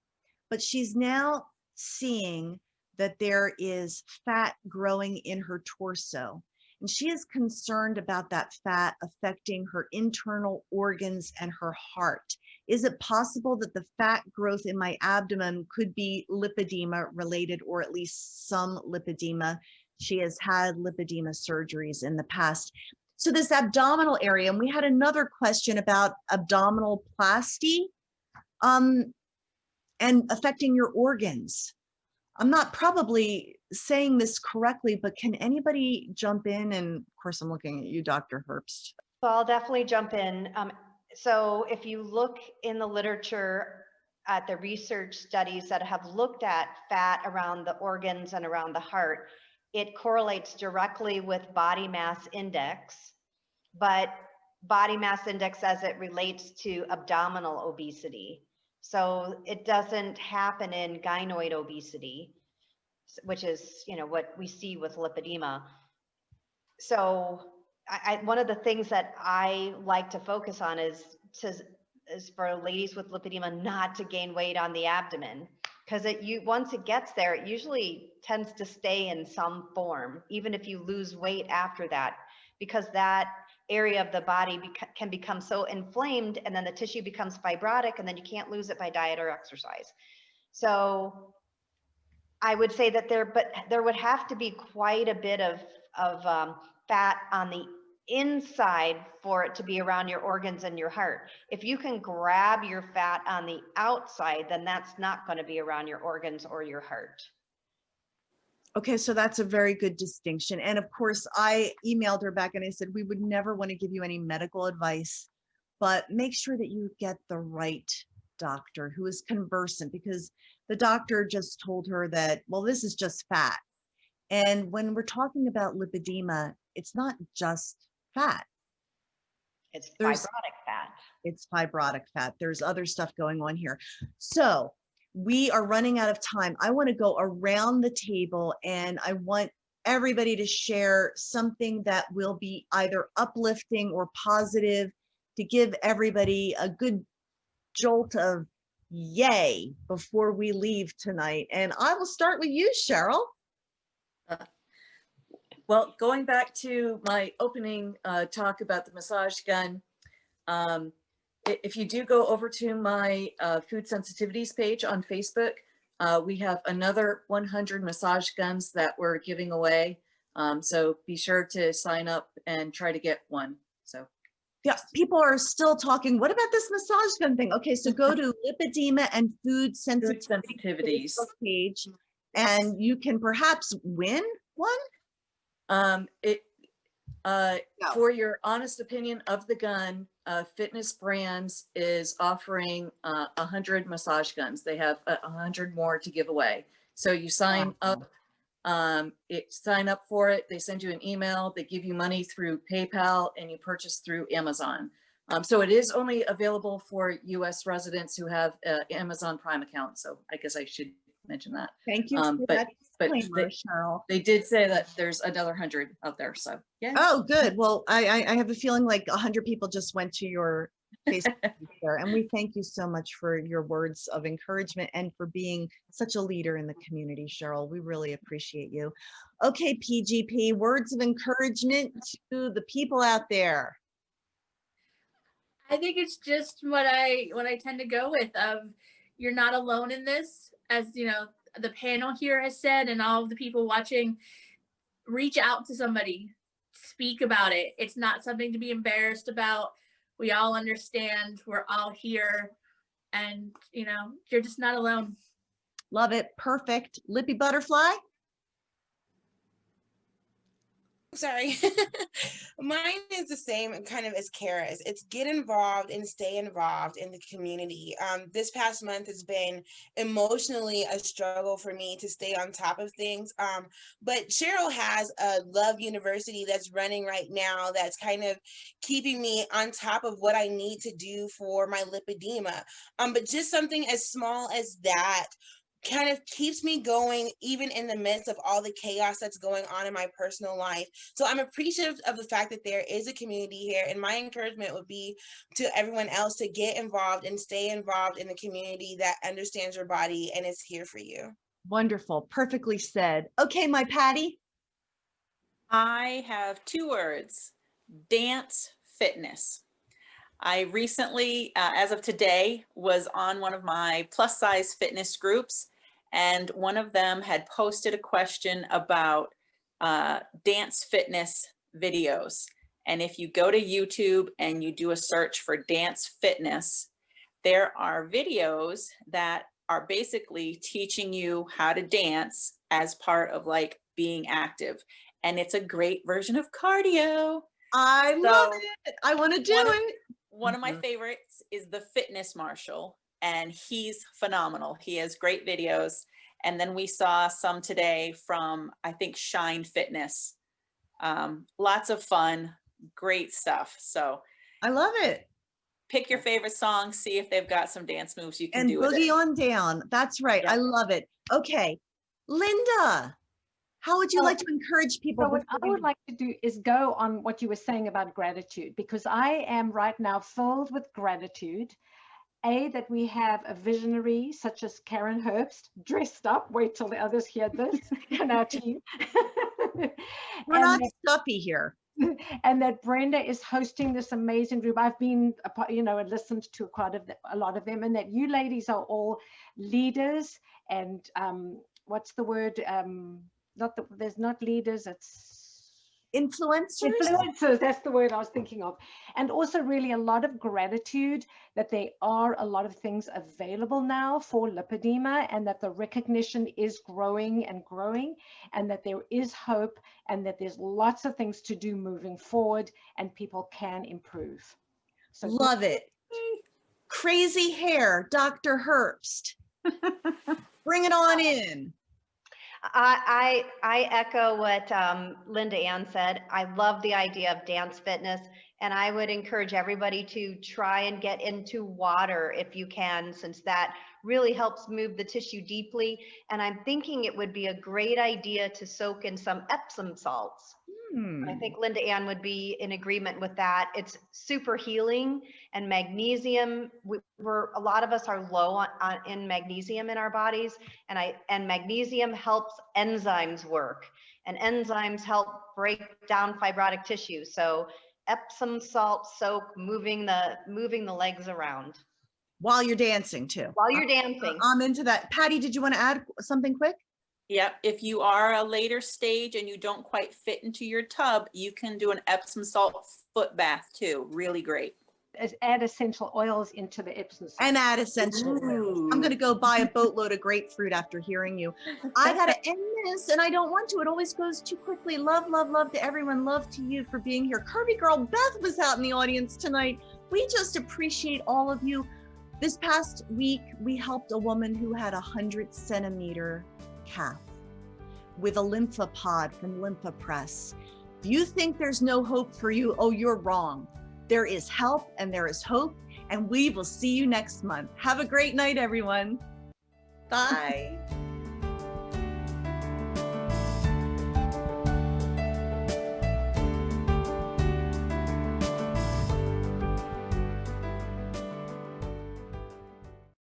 but she's now seeing that there is fat growing in her torso. And she is concerned about that fat affecting her internal organs and her heart. Is it possible that the fat growth in my abdomen could be lipedema related, or at least some lipedema? She has had lipedema surgeries in the past. So this abdominal area, and we had another question about abdominoplasty and affecting your organs. I'm not probably saying this correctly, but can anybody jump in? And of course, I'm looking at you, Dr. Herbst. So I'll definitely jump in. So if you look in the literature at the research studies that have looked at fat around the organs and around the heart, it correlates directly with body mass index, but body mass index as it relates to abdominal obesity. So it doesn't happen in gynoid obesity, which is, what we see with lipedema. So one of the things that I like to focus on is for ladies with lipedema not to gain weight on the abdomen, because once it gets there, it usually tends to stay in some form, even if you lose weight after that, because that area of the body can become so inflamed, and then the tissue becomes fibrotic, and then you can't lose it by diet or exercise. So I would say that there would have to be quite a bit of fat on the inside for it to be around your organs and your heart. If you can grab your fat on the outside, then that's not going to be around your organs or your heart. Okay, so that's a very good distinction. And of course, I emailed her back and I said, we would never want to give you any medical advice, but make sure that you get the right doctor who is conversant, because the doctor just told her that, well, this is just fat. And when we're talking about lipedema, it's not just fat. It's fibrotic fat. It's fibrotic fat. There's other stuff going on here. So we are running out of time. I want to go around the table and I want everybody to share something that will be either uplifting or positive to give everybody a good jolt of yay before we leave tonight. And I will start with you, Cheryl. Well, going back to my opening talk about the massage gun, if you do go over to my food sensitivities page on Facebook, we have another 100 massage guns that we're giving away. So be sure to sign up and try to get one. So yeah, people are still talking. What about this massage gun thing? Okay, so go to lipedema and food sensitivities page, and you can perhaps win one. For your honest opinion of the gun, Fitness Brands is offering 100 massage guns. They have 100 more to give away. So you sign up Sign up for it. They send you an email. They give you money through PayPal, and you purchase through Amazon. So it is only available for U.S. residents who have an Amazon Prime account. So I guess I should mention that. Thank you for that But disclaimer, Cheryl. they did say that there's another 100 out there. So yeah. Oh, good. Well, I have a feeling like 100 people just went to your Facebook page there, and we thank you so much for your words of encouragement and for being such a leader in the community, Cheryl. We really appreciate you. Okay, PGP, words of encouragement to the people out there. I think it's just what I tend to go with of you're not alone in this, as you know, the panel here has said, and all of the people watching, reach out to somebody, speak about it. It's not something to be embarrassed about. We all understand, we're all here, and you know, you're just not alone. Love it. Perfect. Lippy Butterfly. Sorry. Mine is the same kind of as Cara's. It's get involved and stay involved in the community. This past month has been emotionally a struggle for me to stay on top of things. But Cheryl has a Love University that's running right now that's kind of keeping me on top of what I need to do for my lipedema. But just something as small as that kind of keeps me going even in the midst of all the chaos that's going on in my personal life. So I'm appreciative of the fact that there is a community here, and my encouragement would be to everyone else to get involved and stay involved in the community that understands your body and is here for you. Wonderful. Perfectly said. Okay, my Patty. I have 2 words: dance fitness. I recently, as of today, was on one of my plus size fitness groups, and one of them had posted a question about dance fitness videos. And if you go to YouTube and you do a search for dance fitness, there are videos that are basically teaching you how to dance as part of like being active. And it's a great version of cardio. I love it. I want to do it. One of my favorites is the Fitness Marshal, and he's phenomenal. He has great videos. And then we saw some today from, I think, Shine Fitness. Lots of fun, great stuff. So I love it. Pick your favorite song, see if they've got some dance moves you can And do with boogie it. on down. That's right. Yep. I love it. Okay, Linda, how would you like to encourage people? So what I would like to do is go on what you were saying about gratitude, because I am right now filled with gratitude. That we have a visionary such as Karen Herbst dressed up. Wait till the others hear this in our team. We're not stuffy here. And that Brenda is hosting this amazing group. I've been, and listened to quite a lot of them, and that you ladies are all leaders and what's the word? There's not leaders, it's influencers, that's the word I was thinking of. And also really a lot of gratitude that there are a lot of things available now for lipedema, and that the recognition is growing and growing, and that there is hope, and that there's lots of things to do moving forward, and people can improve. So love it. Crazy hair, Dr. Herbst. Bring it on in. I echo what Linda Ann said. I love the idea of dance fitness, and I would encourage everybody to try and get into water if you can, since that really helps move the tissue deeply. And I'm thinking it would be a great idea to soak in some Epsom salts. I think Linda Ann would be in agreement with that. It's super healing, and magnesium, a lot of us are low in magnesium in our bodies, and magnesium helps enzymes work, and enzymes help break down fibrotic tissue. So Epsom salt soak, moving the legs around. While you're dancing too. While you're dancing. I'm into that. Patty, did you want to add something quick? Yep. If you are a later stage and you don't quite fit into your tub, you can do an Epsom salt foot bath too. Really great. Add essential oils into the Epsom salt. And add essential oils. I'm going to go buy a boatload of grapefruit after hearing you. I got to end this, and I don't want to. It always goes too quickly. Love, love, love to everyone. Love to you for being here. Curvy Girl Beth was out in the audience tonight. We just appreciate all of you. This past week, we helped a woman who had a 100-centimeter calf. with a Lympha pod from Lympha Press. If you think there's no hope for you, oh, you're wrong. There is help and there is hope, and we will see you next month. Have a great night, everyone. Bye.